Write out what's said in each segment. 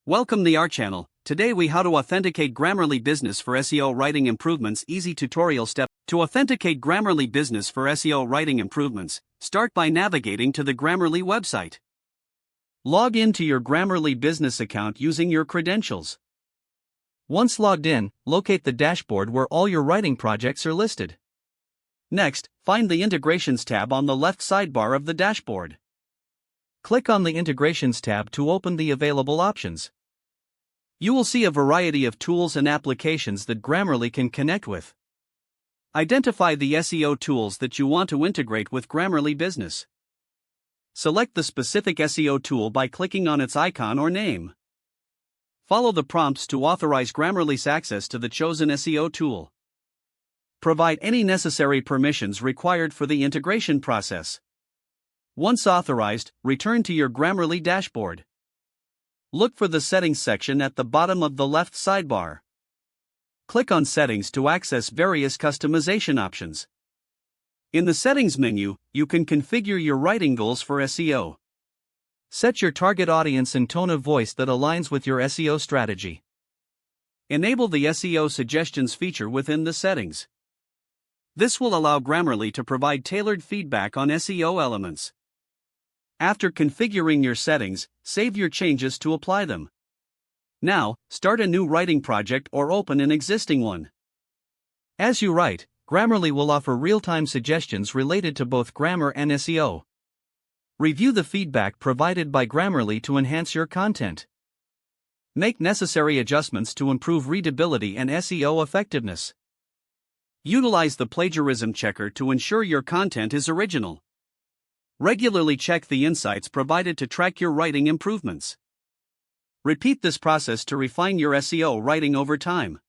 Welcome to our channel. Today we how to authenticate Grammarly Business for SEO writing improvements. Easy tutorial step. To authenticate Grammarly Business for SEO writing improvements, start by navigating to the Grammarly website. Log in to your Grammarly business account using your credentials. Once logged in, locate the dashboard where all your writing projects are listed. Next, find the Integrations tab on the left sidebar of the dashboard. Click on the Integrations tab to open the available options. You will see a variety of tools and applications that Grammarly can connect with. Identify the SEO tools that you want to integrate with Grammarly Business. Select the specific SEO tool by clicking on its icon or name. Follow the prompts to authorize Grammarly's access to the chosen SEO tool. Provide any necessary permissions required for the integration process. Once authorized, return to your Grammarly dashboard. Look for the Settings section at the bottom of the left sidebar. Click on Settings to access various customization options. In the Settings menu, you can configure your writing goals for SEO. Set your target audience and tone of voice that aligns with your SEO strategy. Enable the SEO Suggestions feature within the settings. This will allow Grammarly to provide tailored feedback on SEO elements. After configuring your settings, save your changes to apply them. Now, start a new writing project or open an existing one. As you write, Grammarly will offer real-time suggestions related to both grammar and SEO. Review the feedback provided by Grammarly to enhance your content. Make necessary adjustments to improve readability and SEO effectiveness. Utilize the plagiarism checker to ensure your content is original. Regularly check the insights provided to track your writing improvements. Repeat this process to refine your SEO writing over time.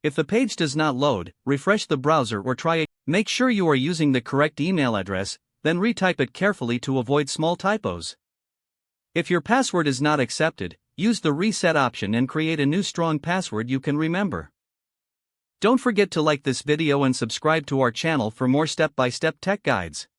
If the page does not load, refresh the browser or try it. Make sure you are using the correct email address, then retype it carefully to avoid small typos. If your password is not accepted, use the reset option and create a new strong password you can remember. Don't forget to like this video and subscribe to our channel for more step-by-step tech guides.